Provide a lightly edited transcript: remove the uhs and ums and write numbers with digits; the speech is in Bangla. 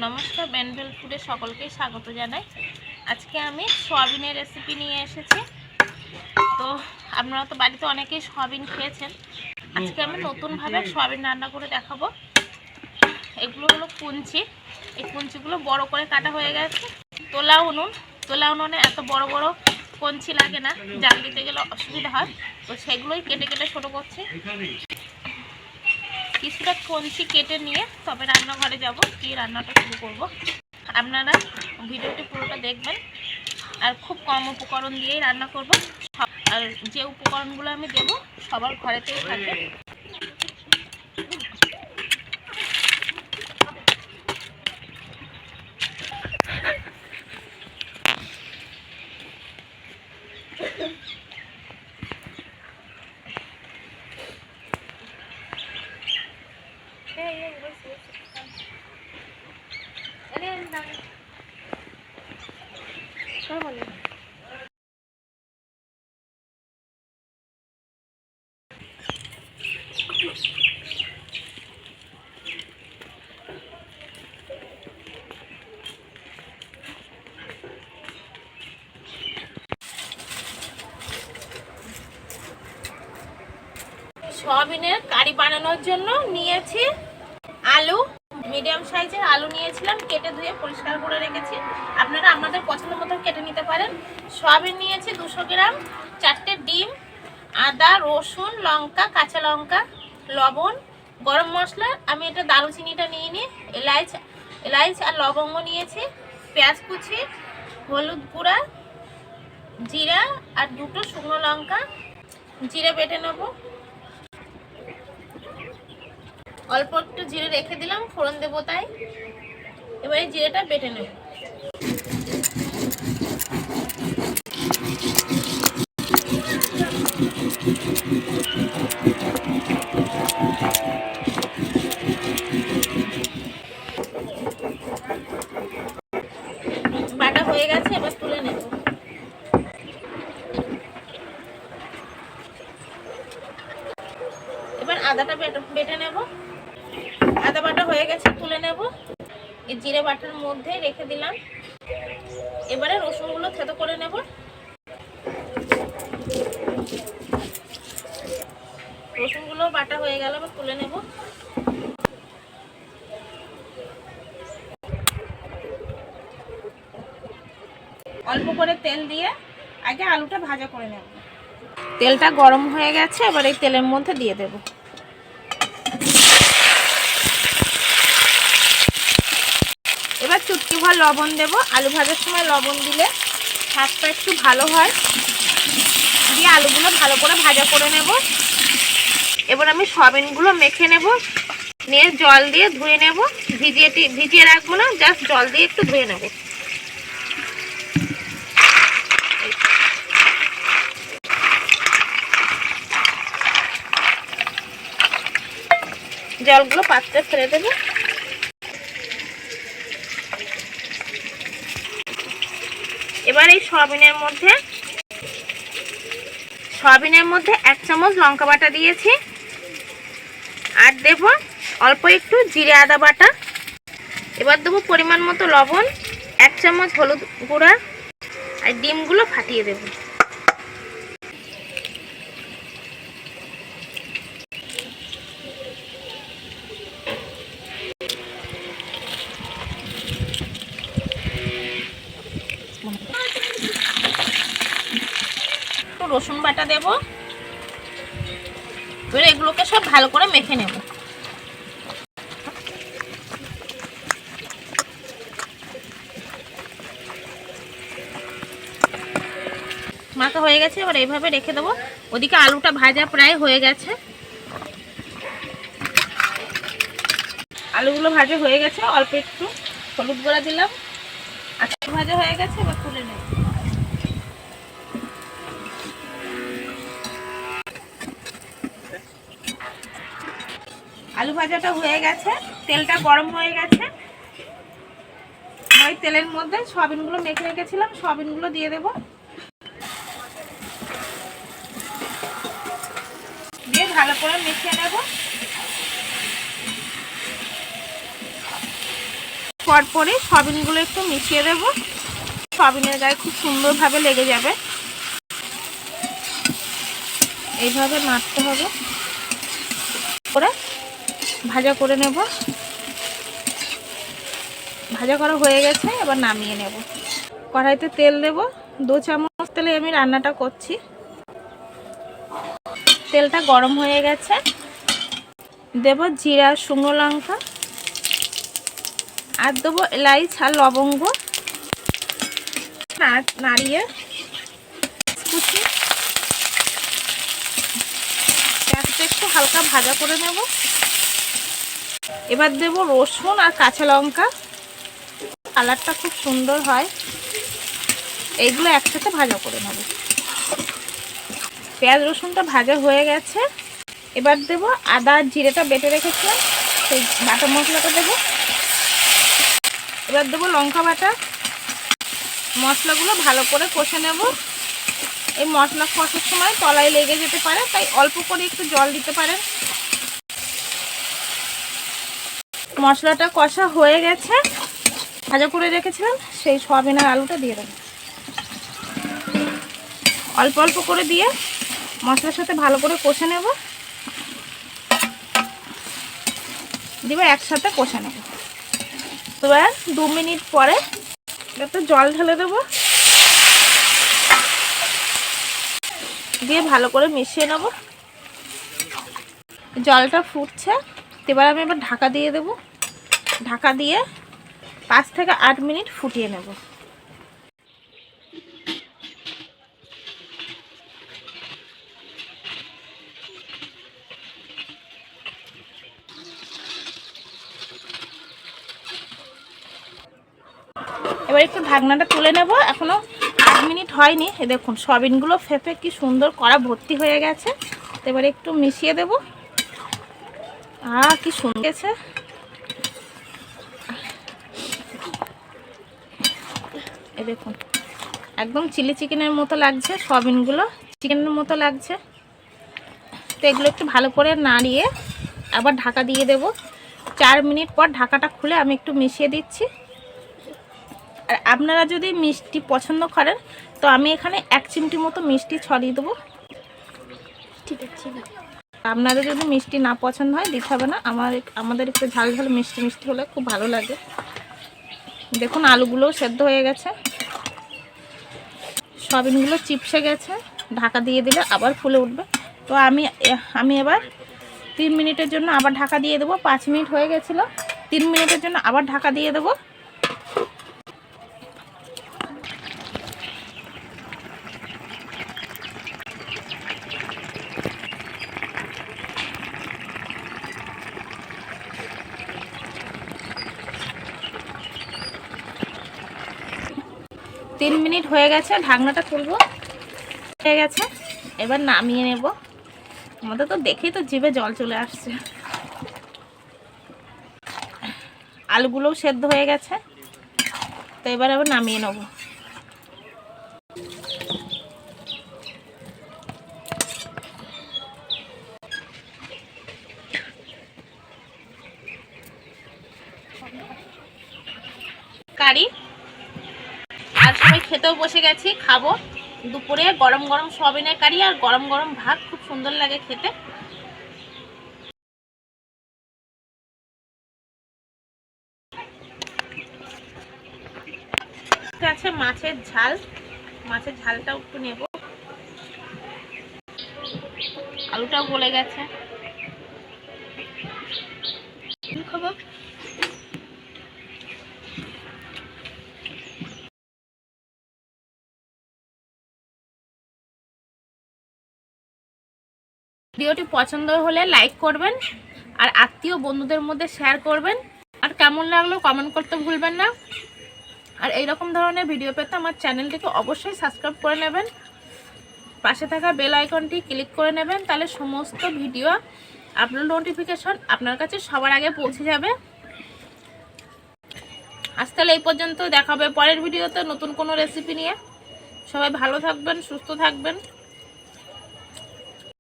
নমস্কার, বেনভিল ফুডে সকলকে স্বাগত জানাই। আজকে আমি সয়াবিনের রেসিপি নিয়ে এসেছি। তো আপনারা তো বাড়িতে অনেকেই সয়াবিন খেয়েছেন। আজকে আমি নতুনভাবে সয়াবিন রান্না করে দেখাবো। এগুলো হলো কুঞ্চি। এই কুঞ্চিগুলো বড় করে কাটা হয়ে গেছে। তোলা উনুনে এত বড় বড় কঞ্চি লাগে না, জাল দিতে গেলে অসুবিধা হয়, তো সেগুলোই কেটে কেটে ছোটো করছি। কিছুটা কঞ্চি কেটে নিয়ে তবে রান্নাঘরে যাব, গিয়ে রান্নাটা শুরু করব। আপনারা ভিডিওটি পুরোটা দেখবেন। আর খুব কম উপকরণ দিয়েই রান্না করব। আর যে উপকরণগুলো আমি দেব সবার ঘরেতেই থাকবে। সয়াবিনের কারি বানানোর জন্য নিয়েছি আলু, মিডিয়াম সাইজের আলু নিয়েছিলাম, কেটে ধুয়ে পরিষ্কার করে রেখেছি। আপনারা আপনাদের পছন্দ মতো কেটে নিতে পারেন। সয়াবিন নিয়েছি 200 গ্রাম, 4টে ডিম, আদা, রসুন, লঙ্কা, কাঁচা লঙ্কা, লবণ, গরম মশলা। আমি এটা দারুচিনিটা নিয়ে নিই, এলাচ আর লবঙ্গ নিয়েছি, পেঁয়াজ কুচি, হলুদ গুঁড়া, জিরা আর 2টো শুকনো লঙ্কা। জিরে বেটে নেব। অল্প একটু জিরে রেখে দিলাম, ফোড়ন দেবো তাই। এবারে জিরেটা বেটে নেব। বাটা হয়ে গেছে, এবার তুলে নেব। এবার আদাটা বেটে নেব। আদা বাটা হয়ে গেছে, তুলে নেব। এই জিরে বাটার মধ্যে রেখে দিলাম। এবারে রসুনগুলো থেতো করে নেব। রসুনগুলো বাটা হয়ে গেল, এবার তুলে নেব। অল্প করে তেল দিয়ে আগে আলুটা ভাজা করে নেব। তেলটা গরম হয়ে গেছে, এবার এই তেলের মধ্যে দিয়ে দেব। এবার চুটকি ভর লবণ দেব। আলু ভাজার সময় লবণ দিলে স্বাদটা একটু ভালো হয়। দিয়ে আলুগুলো ভালো করে ভাজা করে নেব। এবার আমি সয়াবিনগুলো মেখে নেব, নিয়ে জল দিয়ে ধুয়ে নেব। ভিজিয়ে রাখবো না, জাস্ট জল দিয়ে একটু ধুয়ে নেব। জলগুলো পাত্রে ফেলে দেব। এবার এই সয়াবিনের মধ্যে 1 চামচ লঙ্কা বাটা দিয়েছি, আর দেব অল্প একটু জিরে আদা বাটা। এবার দেবো পরিমাণ মতো লবণ, 1 চামচ হলুদ গুঁড়া, আর ডিমগুলো ফাটিয়ে দেব। রসুন বাটা দেব। এবার এগুলোকে সব ভালো করে মেখে নেব। মাখা হয়ে গেছে, এবার এইভাবে রেখে দেবো। ওদিকে আলুটা ভাজা প্রায় হয়ে গেছে। আলুগুলো ভাজা হয়ে গেছে, অল্প একটু হলুদ গুঁড়া দিলাম। আলু ভাজা হয়ে গেছে, এবার তুলে নেব। আলু ভাজাটা হয়ে গেছে, তেলটা গরম হয়ে গেছে। ওই তেলের মধ্যে সয়াবিনগুলো মেখে রেখেছিলাম, সয়াবিনগুলো দিয়ে দেব। দিয়ে ভালো করে মিশিয়ে নেব। পরপরে সয়াবিনগুলো একটু মিশিয়ে দেব। সয়াবিনের গায়ে খুব সুন্দরভাবে লেগে যাবে, এইভাবে নাড়তে হবে করে ভাজা করে নেব। ভাজা করা হয়ে গেছে, এবার নামিয়ে নেব। কড়াইতে তেল দেব, 2 চামচ তেলে আমি রান্নাটা করছি। তেলটা গরম হয়ে গেছে, দেব জিরা, শুকনো লঙ্কা, আর দেবো এলাচ আর লবঙ্গ। নাড়িয়ে কুচি পেঁয়াজটা একটু হালকা ভাজা করে নেব। এবার দেব রসুন আর কাঁচা লঙ্কা, কালারটা খুব সুন্দর হয়। এইগুলো একসাথে ভাজা করে নেব। পেঁয়াজ রসুনটা ভাজা হয়ে গেছে, এবার দেব আদা আর জিরেটা বেটে রেখেছিলাম, সেই বাটা মশলাটা দেব। এবার দেবো লঙ্কা বাটা। মশলাগুলো ভালো করে কষে নেব। এই মশলা কষার সময় তলায় লেগে যেতে পারে, তাই অল্প করে একটু জল দিতে পারেন। মশলাটা কষা হয়ে গেছে, ভাজা করে রেখেছিলাম সেই সয়াবিন আর আলুটা দিয়ে দেবো। অল্প অল্প করে দিয়ে মশলার সাথে ভালো করে কষে নেব। দিয়ে একসাথে কষে নেব। এবার 2 মিনিট পরে একটু জল ঢেলে দেবো, দিয়ে ভালো করে মিশিয়ে নেব। জলটা ফুটছে, এবার আমি ঢাকা দিয়ে দেব। ঢাকা দিয়ে 5 থেকে 8 মিনিট ফুটিয়ে নেব। এবার একটু ঢাকনাটা তুলে নেব। এখনো 8 মিনিট হয়নি। এই দেখুন সয়াবিনগুলো ফেপে কি সুন্দর কড়া ভর্তি হয়ে গেছে। এবারে একটু মিশিয়ে দেব। কি সুন্দর গেছে। এই দেখুন একদম চিলি চিকেনের মতো লাগছে, সয়াবিনগুলো চিকেনের মতো লাগছে। তো এগুলো একটু ভালো করে নাড়িয়ে আবার ঢাকা দিয়ে দেব। 4 মিনিট পর ঢাকাটা খুলে আমি একটু মিশিয়ে দিচ্ছি। আর আপনারা যদি মিষ্টি পছন্দ করেন তো আমি এখানে 1 চিমটি মতো মিষ্টি ছড়িয়ে দেবো। ঠিক আছে, আপনাদের যদি মিষ্টি না পছন্দ হয় দিতে হবে না। আমাদের একটু ঝাল ঝাল মিষ্টি মিষ্টি হলে খুব ভালো লাগে। দেখুন আলুগুলোও সেদ্ধ হয়ে গেছে, সয়াবিনগুলো চিপসে গেছে। ঢাকা দিয়ে দিলে আবার ফুলে উঠবে। তো আমি এবার 3 মিনিটের জন্য আবার ঢাকা দিয়ে দেবো। 5 মিনিট হয়ে গেছিলো, 3 মিনিটের জন্য আবার ঢাকা দিয়ে দেবো। তিন মিনিট হয়ে গেছে, ঢাকনাটা তুলবো। হয়ে গেছে, এবার নামিয়ে নেব। আমাদের তো দেখেই তো জিভে জল চলে আসছে। আলুগুলোও সেদ্ধ হয়ে গেছে, তো এবার আবার নামিয়ে নেব। কারি আর সবাই খেতেও বসে গেছি, খাবো। দুপুরে গরম গরম সয়াবিনের কারি আর গরম গরম ভাত খুব সুন্দর লাগে খেতে। আছে মাছের ঝাল, মাছের ঝালটাও একটু নেব। আলুটাও গলে গেছে, খাবো। ভিডিওটি পছন্দ হলে লাইক করবেন আর আত্মীয় বন্ধুদের মধ্যে শেয়ার করবেন। আর কেমন লাগলো কমেন্ট করতে ভুলবেন না। আর এইরকম ধরনের ভিডিও পেতে আমার চ্যানেলটিকে অবশ্যই সাবস্ক্রাইব করে নেবেন। পাশে থাকা বেল আইকনটি ক্লিক করে নেবেন, তাহলে সমস্ত ভিডিও আপলোড নোটিফিকেশন আপনার কাছে সবার আগে পৌঁছে যাবে। আজ তাহলে এই পর্যন্ত, দেখা হবে পরের ভিডিওতে নতুন কোনো রেসিপি নিয়ে। সবাই ভালো থাকবেন, সুস্থ থাকবেন।